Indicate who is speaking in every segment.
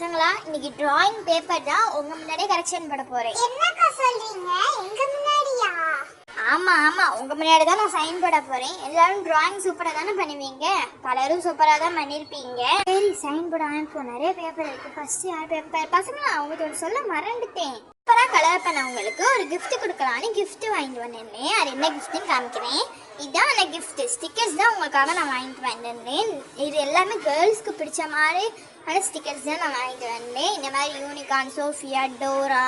Speaker 1: பசங்களா இன்னைக்கு drawing paper தான் உங்க முன்னாடியே கரெக்ஷன் பண்ண போறேன்.
Speaker 2: என்னக்கா சொல்றீங்க? எங்க முன்னாடியா?
Speaker 1: ஆமா ஆமா, உங்க முன்னாடி தான் நான் சைன் போட போறேன். எல்லாரும் டிராயிங் சூப்பரா தானே பண்ணுவீங்க, கலரும் சூப்பரா தான் பண்ணிருப்பீங்க. சரி சைன் போட ஆரம்பிப்போம். நிறைய பேப்பர் இருக்கு. ஃபர்ஸ்ட் யார் பேப்பர்? பசங்களா உங்களுக்கு சொல்ல மறந்துட்டேன். சூப்பரா கலர் பண்ணவங்களுக்கு ஒரு gift கொடுக்கலான்னு gift வாங்கிட்டு வந்தேன். அது என்ன giftன்னு காமிக்கிறேன். இதான் அந்த gift. ஸ்டிக்கர்ஸ் தான் உங்களுக்காக நான் வாங்கிட்டு வந்திருந்தேன். இது எல்லாமே கேர்ள்ஸ்க்கு பிடிச்ச மாதிரி ஸ்டிக்கர்ஸ் தான் நான் வாங்கிட்டு வந்தேன். இந்த மாதிரி யூனிகார்ன், சோஃபியா, டோரா,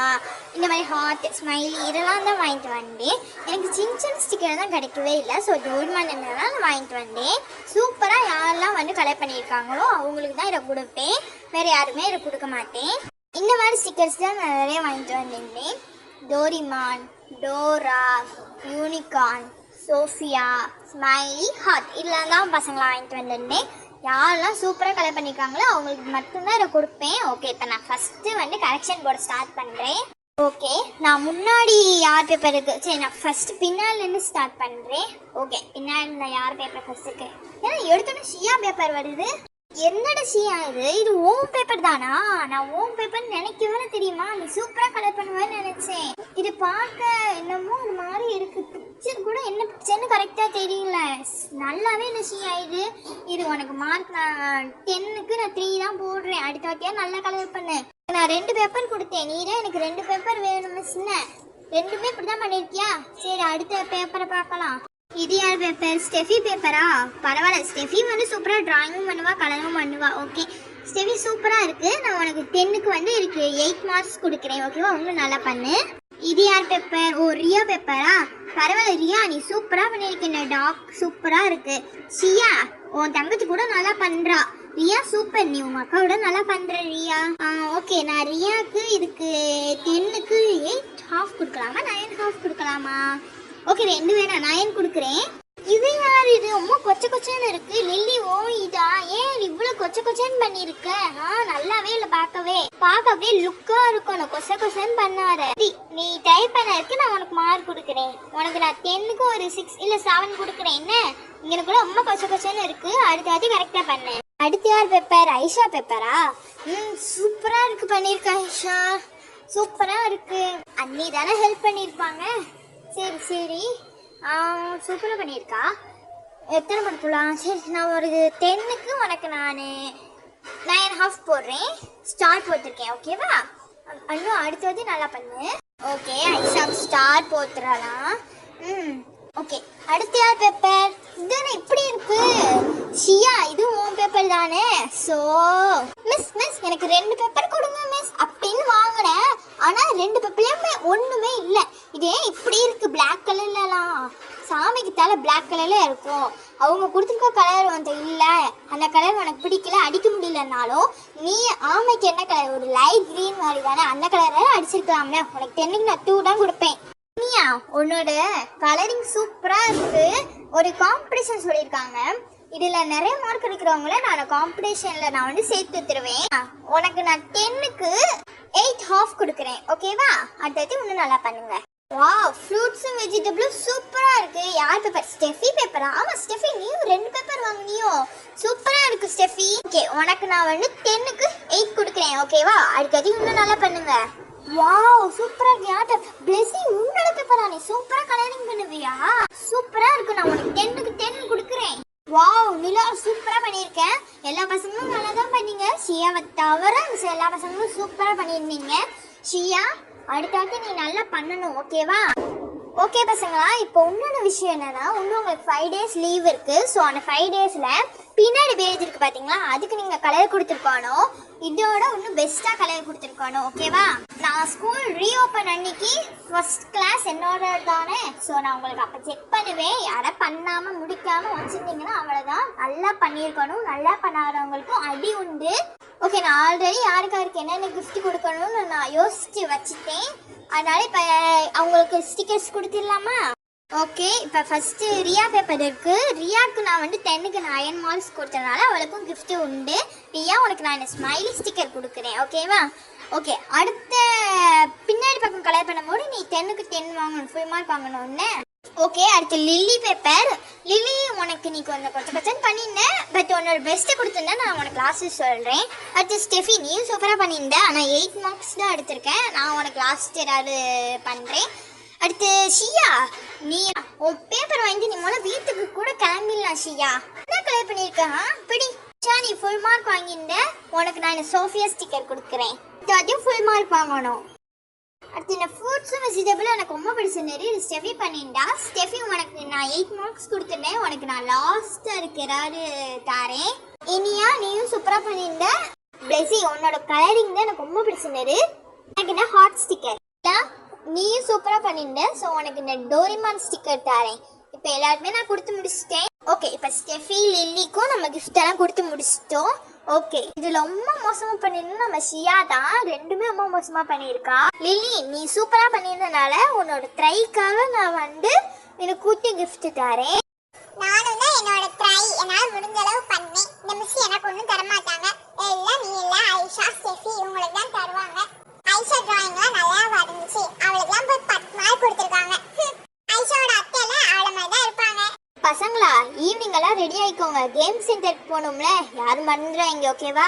Speaker 1: இந்த மாதிரி ஹார்ட், ஸ்மைலி இதெல்லாம் தான் வாங்கிட்டு வந்தேன். எனக்கு சின்ன சின்ன ஸ்டிக்கர் தான் கிடைக்கவே இல்லை. ஸோ டோர்மான் நான் வாங்கிட்டு வந்தேன். சூப்பராக யாரெல்லாம் வந்து கலர் பண்ணியிருக்காங்களோ அவங்களுக்கு தான் இதை கொடுப்பேன். வேறு யாருமே இதை கொடுக்க மாட்டேன். இந்த மாதிரி ஸ்டிக்கர்ஸ் தான் நான் நிறைய வாங்கிட்டு வந்திருந்தேன். Doraemon, Dora, unicorn, Sofia, smiley, heart இதெல்லாம் தான் பசங்களை வாங்கிட்டு வந்திருந்தேன். யாரெல்லாம் சூப்பராக கலர் பண்ணியிருக்காங்களோ அவங்களுக்கு மட்டும்தான் இதை கொடுப்பேன். ஓகே, இப்போ நான் ஃபஸ்ட்டு வந்து கரெக்ஷன் போர்டு ஸ்டார்ட் பண்ணுறேன். ஓகே, நான் முன்னாடி யார் பேப்பர் இருக்குது, சரி நான் ஃபஸ்ட்டு பின்னாலேருந்து ஸ்டார்ட் பண்ணுறேன். ஓகே, பின்னாடி நான் யார் பேப்பர் ஃபஸ்ட் இருக்கு? ஏன்னா எடுத்தோன்னே ஷியா பேப்பர் வருது. என்னோட ஷியா இது ஓம் பேப்பர் தானா? நான் ஓம் பேப்பர் நினைக்கவே தெரியுமா? நீ சூப்பராக கலர் பண்ணுவேன்னு நினச்சேன். இது பார்க்க என்னமோ ஒரு மாதிரி இருக்கு. பிக்சர் கூட என்ன பிக்சர்னு கரெக்டாக தெரியல. நல்லாவே இல்லை ஷியா இது. இது உனக்கு மார்க் நான் 10க்கு நான் 3 தான் போடுறேன். அடுத்த வாட்டியாக நல்லா கலர் பண்ணு. நான் 2 பேப்பர் கொடுத்தேன். நீ தான் எனக்கு 2 பேப்பர் வேணும் மிஸ்ன. 2மே இப்படி தான் பண்ணியிருக்கியா? சரி அடுத்த பேப்பரை பார்க்கலாம். இது யார் பேப்பர்? ஸ்டெஃபி பேப்பரா? பரவாயில்ல, ஸ்டெஃபி வந்து சூப்பராக ட்ராயிங்கும் பண்ணுவா, கலரும் பண்ணுவா. ஓகே, ஸ்டெஃபி சூப்பராக இருக்குது. நான் உனக்கு 10க்கு வந்து இருக்கு 8 மார்க்ஸ் கொடுக்குறேன். ஓகேவா, இன்னும் நல்லா பண்ணு. இது யார் பேப்பர்? ஓ ரியா பேப்பரா? பரவாயில்ல ரியா, நீ சூப்பராக பண்ணியிருக்கேன். டாக் சூப்பராக இருக்குது. ஷியா உன் தங்கச்சி கூட நல்லா பண்ணுறா. ரியா சூப்பர், நீ உங்கள் அக்காவோட நல்லா பண்ணுற ரியா. ஓகே, நான் ரியாவுக்கு இதுக்கு 10க்கு 8.5 கொடுக்கலாமா 9.5 கொடுக்கலாமா? ஓகே, 2 வேணா 9 கொடுக்குறேன். இது யார்? இது ரொம்ப கொச்ச கொச்சன்னு இருக்கு. லில்லி ஓ இதா? ஏன் இவ்வளோ கொச்ச கொச்சன்னு பண்ணியிருக்க? நல்லாவே இல்லை, பார்க்க அப்படியே லுக்காக இருக்கும். நான் கொச்ச கொச்சன்னு பண்ணாத. நீ டைப் பண்ணதுக்கு நான் உனக்கு மார்க் கொடுக்குறேன். உனக்கு நான் 10க்கு ஒரு 6 இல்லை 7 கொடுக்குறேன். என்ன இங்கே கூட ரொம்ப கொச்ச கொச்சன்னு இருக்கு. அடுத்த வாட்டி கரெக்டாக பண்ணேன். அடுத்து யார் பேப்பர்? ஐஷா பேப்பரா? சூப்பராக இருக்கு பண்ணியிருக்கேன் ஐஷா, சூப்பராக இருக்கு. அண்ணி தானே ஹெல்ப் பண்ணியிருப்பாங்க. சரி சரி, சூப்பராக பண்ணியிருக்கா. எத்தனை மணிக்குலாம்? சரி நான் ஒரு 10க்கு உனக்கு நான் 9.5 போடுறேன். ஸ்டார் போட்டிருக்கேன். ஓகேவா, இன்னும் அடுத்த வந்து நல்லா பண்ணு. ஓகே, ஐஷா ஸ்டார் போட்டுறலாம். ஓகே, அடுத்து யார் பேப்பர்? இதுதானே இப்படி இருக்கு. ஷியா இது உன் பேப்பர் தானே? ஸோ மிஸ் எனக்கு 2 பேப்பர் கொடுங்க மிஸ் அப்படின்னு வாங்கினேன். ஆனால் 2 பேப்பர்லையுமே ஒன்றுமே இல்லை. இதே இப்படி இருக்கு பிளாக் கலர்லலாம். சாமிக்கு தலை பிளாக் கலர்ல இருக்கும். அவங்க கொடுத்துருக்க கலர் வந்து இல்லை, அந்த கலர் உனக்கு பிடிக்கல, அடிக்க முடியலனாலும் நீ ஆமைக்கு என்ன கலர்? ஒரு லைட் க்ரீன் மாதிரி தானே, அந்த கலரை அடிச்சிருக்கலாம்ல. உனக்கு 10க்கு நான் 2 தான் கொடுப்பேன். உன்னோட கலரிங் சூப்பரா இருக்கு. ஒரு காம்படிஷன் சொல்லியிருக்காங்க. இதுல நிறைய மார்க் எடுக்கிறவங்கள நான் காம்படிஷன்ல நான் வந்து சேர்த்து தருவேன். உனக்கு நான் 10க்கு 8.5 கொடுக்குறேன். ஓகேவா, அடுத்தது இன்னும் நல்லா பண்ணுங்க. வாவ், ஃப்ரூட்ஸும் வெஜிடபிளும் சூப்பரா இருக்கு. யார் பேப்பர்? ஸ்டெஃபி பேப்பரா? ஆமா ஸ்டெஃபி, நீயும் 2 பேப்பர் வாங்கினியோ? சூப்பரா இருக்கு ஸ்டெஃபி. ஓகே, உனக்கு நான் வந்து 10க்கு 8 கொடுக்குறேன். ஓகேவா, அடுத்தது இன்னும் நல்லா பண்ணுங்க. வாவ், சூப்பரா இருக்கு. யார் பேப்பர்? பிளெஸி உன்னோட பேப்பரா? நீ சூப்பரா கலரிங் பண்ணுவியா? சூப்பரா இருக்கு. நான் உனக்கு 10க்கு 10 கொடுக்குறேன். வாவ், நிலா சூப்பரா பண்ணியிருக்கேன். எல்லா பசங்களும் நல்லா தான் பண்ணீங்க. ஷியாவை தவிர எல்லா பசங்களும் சூப்பரா பண்ணியிருந்தீங்க. ஷியா அடுத்தாட்டி நீ நல்லா பண்ணணும். ஓகேவா? ஓகே பசங்களா, இப்போ இன்னொன்று விஷயம் என்னன்னா, இன்னும் உங்களுக்கு 5 days லீவ் இருக்கு. ஸோ அந்த 5 daysல பின்னாடி பேஜ் இருக்கு பார்த்தீங்களா, அதுக்கு நீங்கள் கலர் கொடுத்துருக்கணும். இதோட இன்னும் பெஸ்ட்டாக கலர் கொடுத்துருக்கணும். ஓகேவா? நான் ஸ்கூல் ரீஓப்பன் அன்னைக்கு ஃபர்ஸ்ட் கிளாஸ் என்னோட தானே. ஸோ நான் உங்களுக்கு அப்போ செக் பண்ணுவேன். யாரை பண்ணாமல் முடிக்காமல் வச்சுருந்தீங்கன்னா அவ்வளோதான். நல்லா பண்ணியிருக்கணும். நல்லா பண்ணாதவங்களுக்கும் அடி உண்டு. ஓகே, நான் ஆல்ரெடி யாருக்காருக்கு என்னென்ன கிஃப்ட் கொடுக்கணும்னு நான் யோசித்து வச்சுட்டேன். அதனால இப்போ அவங்களுக்கு ஸ்டிக்கர்ஸ் கொடுத்துடலாமா? ஓகே, இப்போ ஃபஸ்ட்டு ரியா பேப்பர் இருக்குது. ரியாவுக்கு நான் வந்து 10க்கு 9 மார்க்ஸ் கொடுத்ததுனால அவளுக்கும் கிஃப்ட்டு உண்டு. ரியா உனக்கு நான் ஸ்மைலி ஸ்டிக்கர் கொடுக்குறேன். ஓகேவா? ஓகே, அடுத்த பின்னாடி பக்கம் கலர் பண்ணும்போது நீ 10க்கு 10 வாங்கணும், ஃபுல் மார்க் வாங்கணும்னு. ஓகே, அடுத்து லில்லி பேப்பர். லில்லி உனக்கு நீ கொஞ்சம் கொஞ்சம் பண்ணியிருந்தேன், பட் உன்னோட பெஸ்ட்டை கொடுத்துருந்தேன். நான் உனக்கு லாஸ்ட்டு சொல்கிறேன். அடுத்து ஸ்டெஃபி, நீயும் சூப்பராக பண்ணியிருந்தேன். ஆனால் 8 மார்க்ஸ் தான் எடுத்திருக்கேன். நான் உனக்கு லாஸ்ட் ஏதாவது பண்ணுறேன். அடுத்து ஷியா, நீ உன் பேப்பர் வாங்கி நீ முதல்ல வீட்டுக்கு கூட கிளம்பிடலாம். ஷியா என்ன கலர் பண்ணியிருக்கேன் பிடி. ஷியா, நீ ஃபுல் மார்க் வாங்கியிருந்த, உனக்கு நான் சோஃபியா ஸ்டிக்கர் கொடுக்குறேன். அதையும் ஃபுல் மார்க் வாங்கணும். அடுத்து இந்த ஃப்ரூட்ஸும் வெஜிடபிளும் எனக்கு ரொம்ப பிடிச்சிருந்தது. இது ஸ்டெஃபி பண்ணிண்டா. ஸ்டெஃபி உனக்கு நான் 8 மார்க்ஸ் கொடுத்துட்டேன். உனக்கு நான் லாஸ்ட்டாக இருக்கிறாரு தாரேன். இனியா, நீயும் சூப்பராக பண்ணியிருந்த. பிளஸி, உன்னோட கலரிங் தான் எனக்கு ரொம்ப பிடிச்சிருந்தது. எனக்கு என்ன ஹாட் ஸ்டிக்கர். நீயும் சூப்பராக பண்ணியிருந்த. ஸோ உனக்கு இந்த டோரிமான் ஸ்டிக்கர் தாரேன். இப்போ எல்லாருமே நான் கொடுத்து முடிச்சிட்டேன். ஓகே, இப்போ ஸ்டெஃபி லில்லிக்கும் நம்ம கிஃப்ட் எல்லாம் கொடுத்து முடிச்சிட்டோம். ஓகே, இதுல ரொம்ப மோசமா பண்ணிருந்தா நம்ம ஷியா தான். ரெண்டுமே ரொம்ப மோசமா பண்ணியிருக்கா. லில்லி, நீ சூப்பரா பண்ணியிருந்தனால உன்னோட ட்ரைக்காக நான் எனக்கு குட்டி கிஃப்ட் தரேன்.
Speaker 2: நானும் தான் என்னோட ட்ரை என்னால் முடிஞ்ச அளவு பண்ணேன். இந்த மிஸ் எனக்கு ஒன்றும் தர மாட்டாங்க. எல்லாம் நீ இல்லை, ஐஷா, ஸ்டெஃபி இவங்களுக்கு தான் தருவாங்க. ஐஷா டிராயிங்லாம் நல்லா வரைஞ்சிச்சு. அவளுக்குலாம் போய் 10 மார்க் கொடுத்துருக்காங்க. ஐஷாவோட அத்தையெல்லாம் அவளை மாதிரி தான் இருப்பாங்க.
Speaker 1: பசங்களா, ஈவினிங் எல்லாம் ரெடி ஆயிக்கோங்க. கேம் சென்டருக்கு போகணும்ல, யாரும் மறந்துடுறாங்க. ஓகேவா?